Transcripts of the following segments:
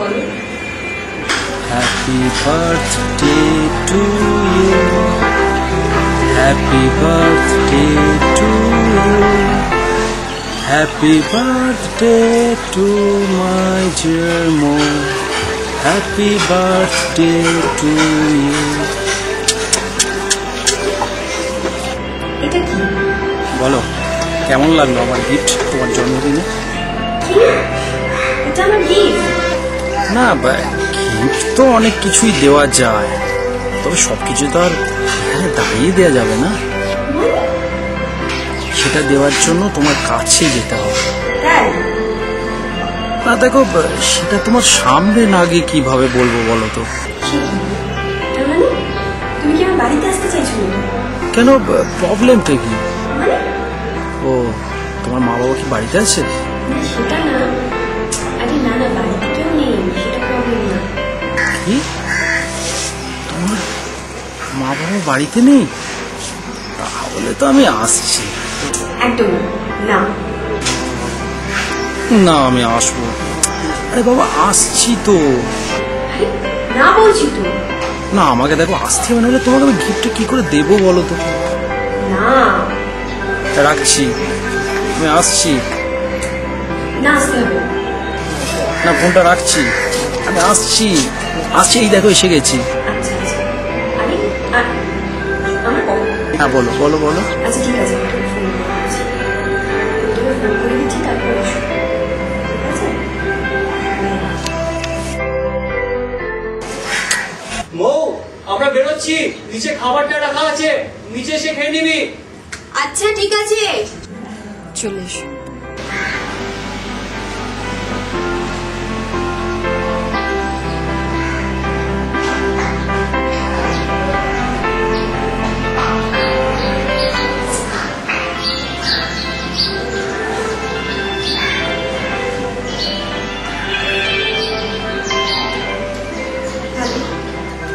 বলো। Happy birthday to you, happy birthday to you, happy birthday to my dear Mou, happy birthday to you. এটা কি বলো, কেমন লাগলো আমার গিফট তোমার জন্মদিনে? এটা আমার গিফট? না, গিফট তো অনেক কিছুই দেওয়া যায়, তবে সবকিছু তো আর দাঁড়িয়ে দেওয়া যাবে না। সেটা দেওয়ার জন্য তোমার কাছে যেতে হবে। না দেখো, সেটা তোমার সামনে না গিয়ে কিভাবে বলবো বলো তো? তুমি কি আমার বাড়িতে আসতে চাইছো? কেন, প্রবলেমটা কি? ও, তোমার মা বাবা কি বাড়িতে আছে? সেটা না, আরে না না, বাড়িতে কেউ নেই, সেটা প্রবলেম না। কি, তোমার মা বাবা বাড়িতে নেই? তাহলে তো আমি আসছি। একদম না। না, আমি আসবো। আরে বাবা, আসছি তো। না বলছি তো। না, আমাকে দেখো আসতে হবে, নাহলে তোমাকে আমি গিফটটা কি করে দেবো বলো তো? না, রাখছি, আমি আসছি। না আসতে হবে না, ফোনটা রাখছি, আমি আসছি। আসছি, এই দেখো এসে গেছি। আচ্ছা আচ্ছা, আরে আমার কখন? হ্যাঁ বলো বলো বলো। আচ্ছা ঠিক আছে, ফোন করছি, তুমি ফোন করে দিচ্ছি, তারপরে এসো, ঠিক আছে? মৌ, আমরা বেরোচ্ছি, নিচে খাবারটা রাখা আছে, নিচে এসে খেয়ে নিবি। আচ্ছা ঠিক আছে, চলে এসো।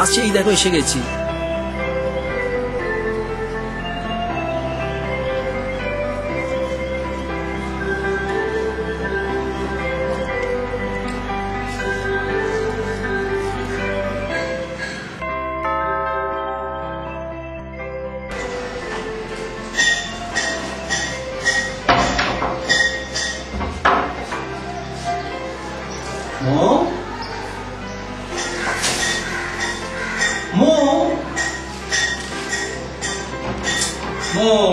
আসছি, এই দেখো এসে গেছি। Mou, Mou, Mou,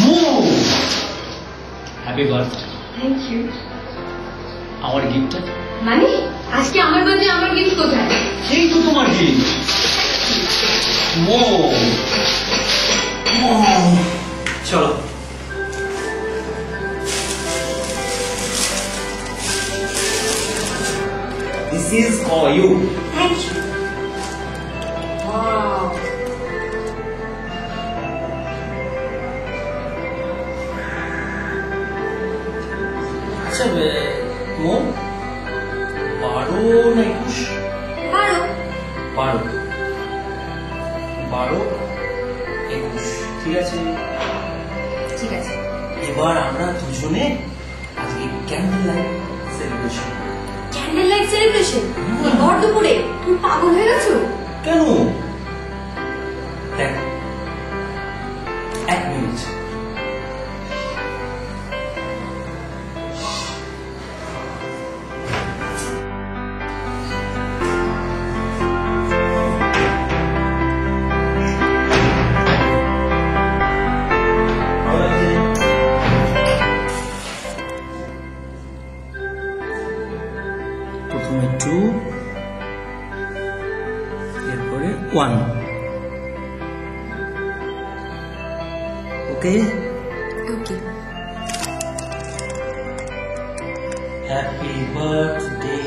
Mou, happy birthday. Thank you. আমার গিফটটা? মানে আজকে আমার বার্থডে, আমার গিফট কোথায়? এই তো তোমার গিফট। মৌ, মৌ, চলো। This is for you. Thank you. Wow. আচ্ছা, মৌ, 12 না 21? 12 12, 21, ঠিক আছে। ঠিক আছে। এবার আমরা দুজনে আজকে candle light celebration. Candle light celebration? ভর দুপুরে? তুমি পাগল হয়ে গেছো? কেন? দেখ, 1 মিনিট। প্রথমে 2, এরপরে 1। Okay? Okay. Happy birthday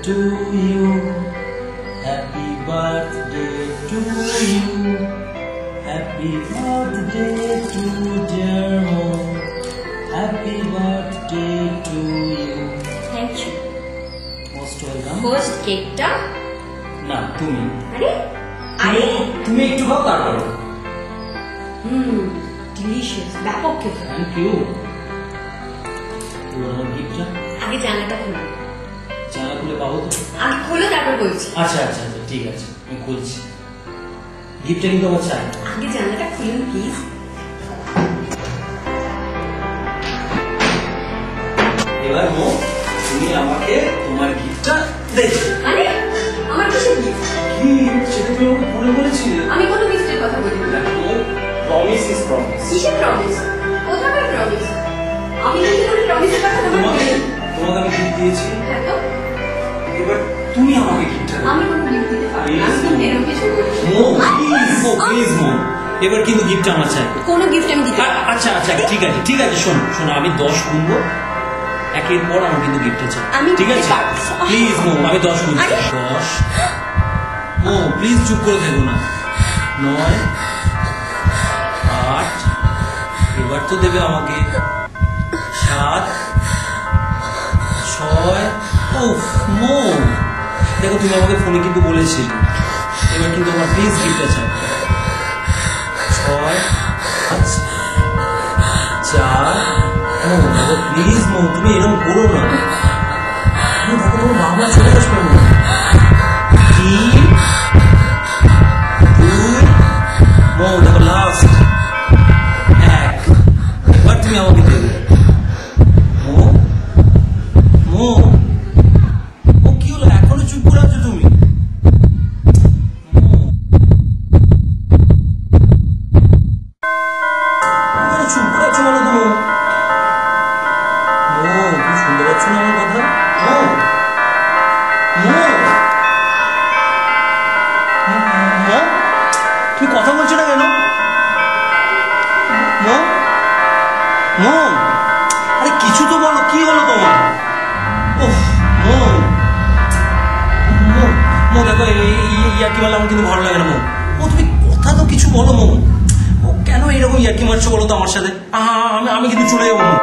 to you, happy birthday to you, happy birthday to dear mom, happy birthday to you. Thank you. Most welcome. First কেকটা? না, তুমি। আরে আরে তুমি একটু খাও, তারপরে। ডিলিশিয়াস, ব্যাপক কেক। Thank you. আমার গিফটটা আগে জানলাটা খুলো। জানা খুলে পাবো তো? আগে খোলো তারপর বলছি। আচ্ছা আচ্ছা আচ্ছা ঠিক আছে, আমি খুলছি। গিফটটা কিন্তু আমার চাই। আগে জানলাটা খুলুন প্লিজ। এবার মো, তুমি আমাকে তোমার গিফটটা দেখো। মানে আমার কিসের গিফট? কি সেটা তুমি আমাকে ভুলে বলেছিলে? আমি কোনো গিফটের কথা বলিনি। দেখো, প্রমিস ইজ প্রমিস। কিসের প্রমিস? কোথাকার প্রমিস? আমি কিন্তু কোনো প্রমিসের কথা তোমাকে তোমাকে বলিনি। তোমাকে আমি গিফট দিয়েছি, হ্যাঁ তো এবার তুমি আমাকে গিফটটা দাও। আমি কোনো গিফট দিতে পারি না। আমি কিন্তু এরকম কিছু বলিনি। মো প্লিজ মো, এবার কিন্তু গিফট আমার চাই। কোনো গিফট আমি দিতে আচ্ছা আচ্ছা ঠিক আছে ঠিক আছে, শোনো শোনো, আমি 10 গুনবো, একের পর আমার কিন্তু গিফটটা চাই। আমি ঠিক দিতে আছে পারবো। প্লিজ মো, আমি 10 গুনছি। আরে। 10 মো প্লিজ চুপ করে থেকো না। 9 8 এবার তো দেবে আমাকে। 7 6 উফ মো, দেখো তুমি আমাকে ফোনে কিন্তু বলেছিলে, এবার কিন্তু আমার প্লিজ গিফটটা চাই। 6 5 4 ও দেখো প্লিজ মো, তুমি এরকম করো না। দেখো তোমার বাবা চলে আসবে মো। 3 2 মো, দেখো লাস্ট 1, এবার তুমি আমাকে দেবে। মো মো ও কি হলো, এখনো চুপ করে আছো তুমি? মো তুমি চুপ করে আছো বলো তো? মো তুমি শুনতে পাচ্ছ না আমার কথা? মো মো মো তুমি কথা বলছো না কেন? মো মো আরে কিছু তো বলো, কি হলো তোমার? ওহ মো মো মো দেখো ইয়ার্কি মারলে আমার কিন্তু ভালো লাগে না। মো ও তুমি কথা তো কিছু বলো। মো ও কেন এরকম ইয়ার্কি মারছো বলো তো আমার সাথে? আমি কিন্তু চলে যাবো। মো